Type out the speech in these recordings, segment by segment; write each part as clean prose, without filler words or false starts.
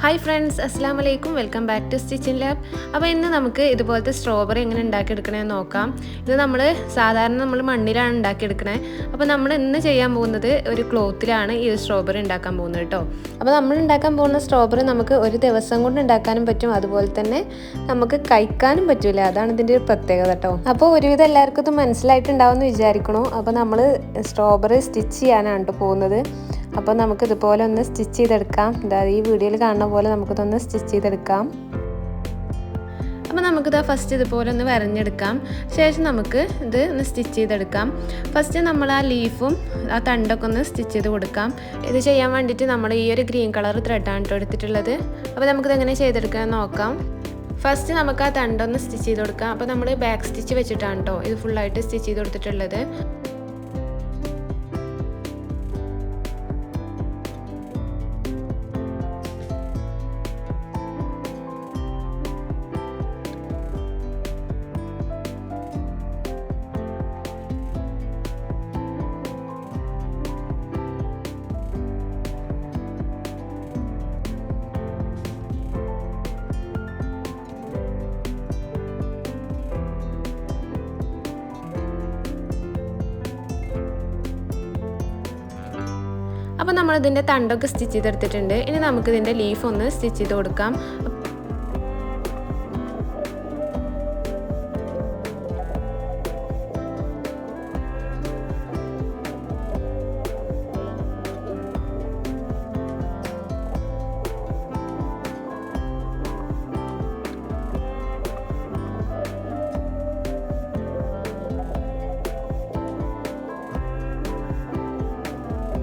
Hi friends, അസ്സാം വലൈക്കും. Welcome back to stitching lab. അപ്പോൾ ഇന്ന് നമുക്ക് ഇതുപോലത്തെ സ്ട്രോബെറി എങ്ങനെ ഉണ്ടാക്കിയെടുക്കണമെന്ന് നോക്കാം. ഇത് സാധാരണ നമ്മൾ മണ്ണിലാണ് ഉണ്ടാക്കിയെടുക്കണേ. അപ്പോൾ നമ്മൾ ഇന്ന് ചെയ്യാൻ പോകുന്നത് ഒരു ക്ലോത്തിലാണ് ഈ സ്ട്രോബെറി ഉണ്ടാക്കാൻ പോകുന്നത് കേട്ടോ. അപ്പോൾ നമ്മൾ ഉണ്ടാക്കാൻ പോകുന്ന സ്ട്രോബെറി നമുക്ക് ഒരു ദിവസം കൊണ്ട് ഉണ്ടാക്കാനും പറ്റും, അതുപോലെ തന്നെ നമുക്ക് കഴിക്കാനും പറ്റില്ല. അതാണ് ഇതിൻ്റെ ഒരു പ്രത്യേകത കേട്ടോ. അപ്പോൾ ഒരുവിധം എല്ലാവർക്കും ഇത് മനസ്സിലായിട്ടുണ്ടാവും എന്ന് വിചാരിക്കണു. അപ്പോൾ നമ്മൾ സ്ട്രോബെറി സ്റ്റിച്ച് ചെയ്യാനാണ് കേട്ടോ പോകുന്നത്. അപ്പോൾ നമുക്കിതുപോലെ ഒന്ന് സ്റ്റിച്ച് ചെയ്തെടുക്കാം. അതായത് ഈ വീഡിയോയിൽ കാണുന്ന പോലെ നമുക്കിതൊന്ന് സ്റ്റിച്ച് ചെയ്തെടുക്കാം. അപ്പോൾ നമുക്കിത് ഫസ്റ്റ് ഇതുപോലെ ഒന്ന് വരഞ്ഞെടുക്കാം. ശേഷം നമുക്ക് ഇത് ഒന്ന് സ്റ്റിച്ച് ചെയ്തെടുക്കാം. ഫസ്റ്റ് നമ്മൾ ആ ലീഫും ആ തണ്ടൊക്കെ ഒന്ന് സ്റ്റിച്ച് ചെയ്ത് കൊടുക്കാം. ഇത് ചെയ്യാൻ വേണ്ടിയിട്ട് നമ്മൾ ഈ ഒരു ഗ്രീൻ കളർ ത്രെഡാണ് കേട്ടോ എടുത്തിട്ടുള്ളത്. അപ്പോൾ നമുക്കിത് എങ്ങനെ ചെയ്തെടുക്കാൻ നോക്കാം. ഫസ്റ്റ് നമുക്ക് ആ തണ്ടൊന്ന് സ്റ്റിച്ച് ചെയ്ത് കൊടുക്കാം. അപ്പോൾ നമ്മൾ ബാക്ക് സ്റ്റിച്ച് വെച്ചിട്ടാണ് കേട്ടോ ഇത് ഫുള്ളായിട്ട് സ്റ്റിച്ച് ചെയ്ത് കൊടുത്തിട്ടുള്ളത്. അപ്പോൾ നമ്മളിതിൻ്റെ തണ്ടൊക്കെ സ്റ്റിച്ച് ചെയ്തെടുത്തിട്ടുണ്ട്. ഇനി നമുക്കിതിൻ്റെ ലീഫ് ഒന്ന് സ്റ്റിച്ച് ചെയ്ത് കൊടുക്കാം.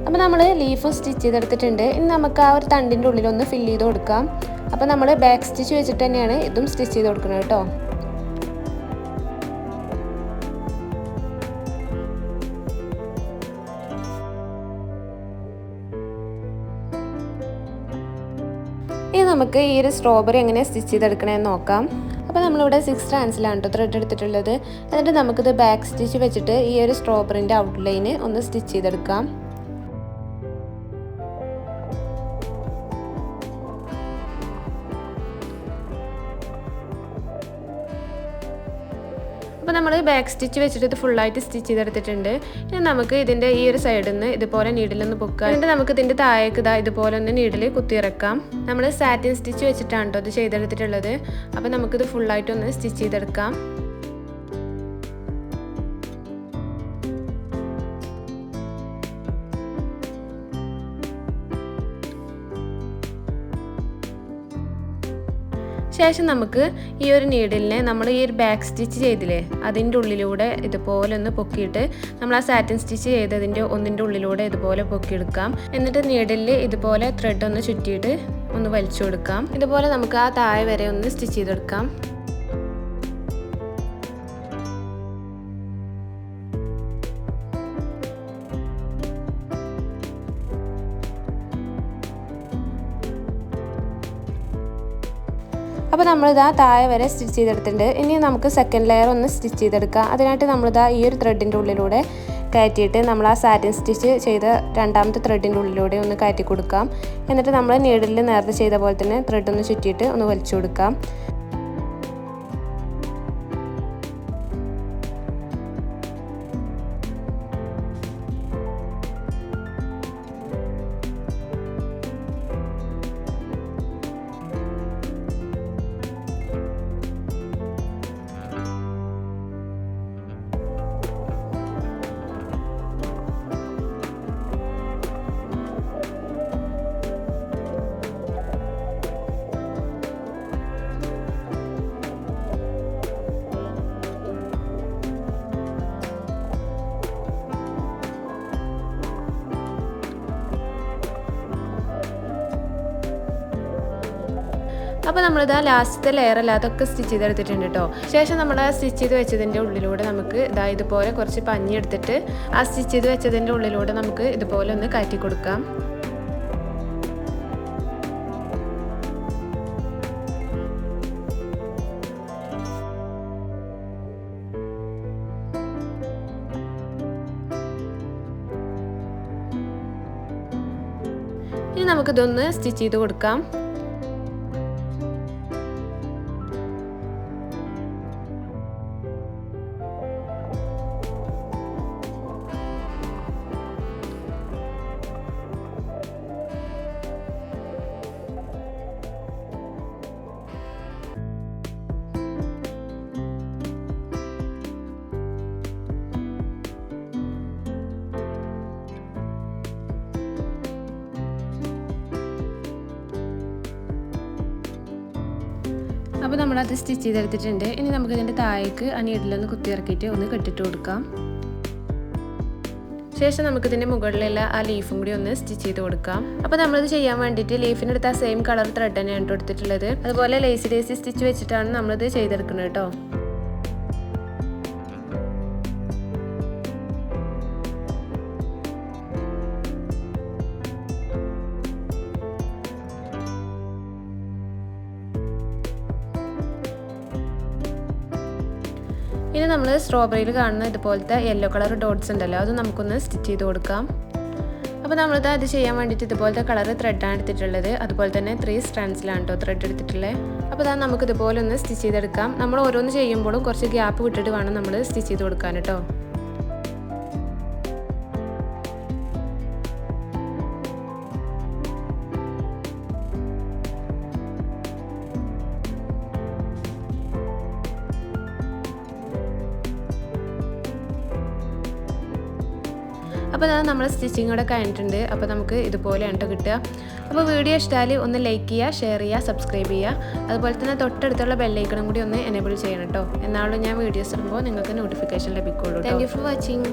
അപ്പോൾ നമ്മൾ ലീഫും സ്റ്റിച്ച് ചെയ്തെടുത്തിട്ടുണ്ട്. ഇനി നമുക്ക് ആ ഒരു തണ്ടിൻ്റെ ഉള്ളിലൊന്ന് ഫില്ല് ചെയ്ത് കൊടുക്കാം. അപ്പോൾ നമ്മൾ ബാക്ക് സ്റ്റിച്ച് വെച്ചിട്ട് തന്നെയാണ് ഇതും സ്റ്റിച്ച് ചെയ്ത് കൊടുക്കുന്നത് കേട്ടോ. ഇനി നമുക്ക് ഈ ഒരു സ്ട്രോബെറി എങ്ങനെ സ്റ്റിച്ച് ചെയ്തെടുക്കണമെന്ന് നോക്കാം. അപ്പോൾ നമ്മളിവിടെ 6 സ്ട്രാൻഡ്സിലാണ് കേട്ടോ ത്രെഡ് എടുത്തിട്ടുള്ളത്. എന്നിട്ട് നമുക്കിത് ബാക്ക് സ്റ്റിച്ച് വെച്ചിട്ട് ഈ ഒരു സ്ട്രോബെറിൻ്റെ ഔട്ട്ലൈന് ഒന്ന് സ്റ്റിച്ച് ചെയ്തെടുക്കാം. അപ്പോൾ നമ്മൾ ബാക്ക് സ്റ്റിച്ച് വെച്ചിട്ട് ഇത് ഫുള്ളായിട്ട് സ്റ്റിച്ച് ചെയ്തെടുത്തിട്ടുണ്ട്. ഇനി നമുക്ക് ഇതിൻ്റെ ഈ ഒരു സൈഡിൽ നിന്ന് ഇതുപോലെ നീഡിലൊന്ന് പൊക്കുക. എന്നിട്ട് നമുക്ക് ഇതിൻ്റെ താഴേക്ക് ഇതുപോലെ ഒന്ന് നീഡിൽ കുത്തിയിറക്കാം. നമ്മൾ സാറ്റിൻ സ്റ്റിച്ച് വെച്ചിട്ടാണ് കേട്ടോ ഇത് ചെയ്തെടുത്തിട്ടുള്ളത്. അപ്പോൾ നമുക്കിത് ഫുള്ളായിട്ടൊന്ന് സ്റ്റിച്ച് ചെയ്തെടുക്കാം. ശേഷം നമുക്ക് ഈ ഒരു നീഡിലിനെ നമ്മൾ ഈ ഒരു ബാക്ക് സ്റ്റിച്ച് ചെയ്തില്ലേ അതിൻ്റെ ഉള്ളിലൂടെ ഇതുപോലെ ഒന്ന് പൊക്കിയിട്ട് നമ്മൾ ആ സാറ്റിൻ സ്റ്റിച്ച് ചെയ്തതിൻ്റെ ഒന്നിൻ്റെ ഉള്ളിലൂടെ ഇതുപോലെ പൊക്കിയെടുക്കാം. എന്നിട്ട് നീഡിലിൽ ഇതുപോലെ ത്രെഡ് ഒന്ന് ചുറ്റിയിട്ട് ഒന്ന് വലിച്ചു കൊടുക്കാം. ഇതുപോലെ നമുക്ക് ആ താഴെ വരെ ഒന്ന് സ്റ്റിച്ച് ചെയ്തെടുക്കാം. അപ്പോൾ നമ്മളിതാ താഴെ വരെ സ്റ്റിച്ച് ചെയ്തെടുത്തിട്ടുണ്ട്. ഇനി നമുക്ക് സെക്കൻഡ് ലെയർ ഒന്ന് സ്റ്റിച്ച് ചെയ്തെടുക്കാം. അതിനായിട്ട് നമ്മളിതാ ഈ ഒരു ത്രെഡിൻ്റെ ഉള്ളിലൂടെ കയറ്റിയിട്ട് നമ്മൾ ആ സാറ്റിൻ സ്റ്റിച്ച് ചെയ്ത രണ്ടാമത്തെ ത്രെഡിൻ്റെ ഉള്ളിലൂടെ ഒന്ന് കയറ്റി കൊടുക്കാം. എന്നിട്ട് നമ്മൾ നീഡിലിൽ നേരത്തെ ചെയ്ത പോലെ തന്നെ ത്രെഡ് ഒന്ന് ചുറ്റിയിട്ട് ഒന്ന് വലിച്ചു കൊടുക്കാം. അപ്പോൾ നമ്മളിതാ ലാസ്റ്റത്തെ ലെയർ അല്ലാതൊക്കെ സ്റ്റിച്ച് ചെയ്തെടുത്തിട്ടുണ്ട് കേട്ടോ. ശേഷം നമ്മൾ ആ സ്റ്റിച്ച് ചെയ്ത് വെച്ചതിൻ്റെ ഉള്ളിലൂടെ നമുക്ക് ഇതുപോലെ കുറച്ച് പഞ്ഞി എടുത്തിട്ട് ആ സ്റ്റിച്ച് ചെയ്ത് വെച്ചതിൻ്റെ ഉള്ളിലൂടെ നമുക്ക് ഇതുപോലെ ഒന്ന് കയറ്റി കൊടുക്കാം. ഇനി നമുക്കിതൊന്ന് സ്റ്റിച്ച് ചെയ്ത് കൊടുക്കാം. അപ്പോൾ നമ്മളത് സ്റ്റിച്ച് ചെയ്തെടുത്തിട്ടുണ്ട്. ഇനി നമുക്കിതിൻ്റെ താഴേക്ക് ആ നീഡിലൊന്ന് കുത്തിയിറക്കിയിട്ട് ഒന്ന് കെട്ടിട്ട് കൊടുക്കാം. ശേഷം നമുക്കിതിൻ്റെ മുകളിലുള്ള ആ ലീഫും കൂടി ഒന്ന് സ്റ്റിച്ച് ചെയ്ത് കൊടുക്കാം. അപ്പോൾ നമ്മളിത് ചെയ്യാൻ വേണ്ടിയിട്ട് ലീഫിനെടുത്ത് ആ സെയിം കളർ ത്രെഡ് തന്നെയാണ് കൊടുത്തിട്ടുള്ളത്. അതുപോലെ ലേസി സ്റ്റിച്ച് വെച്ചിട്ടാണ് നമ്മളിത് ചെയ്തെടുക്കുന്നത് കേട്ടോ. ഇനി നമ്മൾ സ്ട്രോബെറിയിൽ കാണുന്ന ഇതുപോലത്തെ യെല്ലോ കളർ ഡോട്ട്സ് ഉണ്ടല്ലോ, അത് നമുക്കൊന്ന് സ്റ്റിച്ച് ചെയ്ത് കൊടുക്കാം. അപ്പോൾ നമ്മളിത് അത് ചെയ്യാൻ വേണ്ടിയിട്ട് ഇതുപോലത്തെ കളർ ത്രെഡാണ് എടുത്തിട്ടുള്ളത്. അതുപോലെ തന്നെ 3 സ്ട്രാൻഡ്സിലാണ് കേട്ടോ ത്രെഡ് എടുത്തിട്ടുള്ളത്. അപ്പോൾ അതാ നമുക്ക് ഇതുപോലെ ഒന്ന് സ്റ്റിച്ച് ചെയ്തെടുക്കാം. നമ്മൾ ഓരോന്ന് ചെയ്യുമ്പോഴും കുറച്ച് ഗ്യാപ്പ് വിട്ടിട്ട് വേണം നമ്മൾ സ്റ്റിച്ച് ചെയ്ത് കൊടുക്കാൻ കേട്ടോ. അപ്പോൾ അത് നമ്മൾ സ്റ്റിച്ചിങ് കൂടെ കഴിഞ്ഞിട്ടുണ്ട്. അപ്പോൾ നമുക്ക് ഇതുപോലെയാണ് കേട്ടോ കിട്ടുക. അപ്പോൾ വീഡിയോ ഇഷ്ടമായാൽ ഒന്ന് ലൈക്ക് ചെയ്യുക, ഷെയർ ചെയ്യുക, സബ്സ്ക്രൈബ് ചെയ്യുക. അതുപോലെ തന്നെ തൊട്ടടുത്തുള്ള ബെല്ലൈക്കണും കൂടി ഒന്ന് എനേബിൾ ചെയ്യണം കേട്ടോ. എന്നാലും ഞാൻ വീഡിയോസ് ഇടുമ്പോൾ നിങ്ങൾക്ക് നോട്ടിഫിക്കേഷൻ ലഭിക്കുള്ളൂ. Thank you for watching.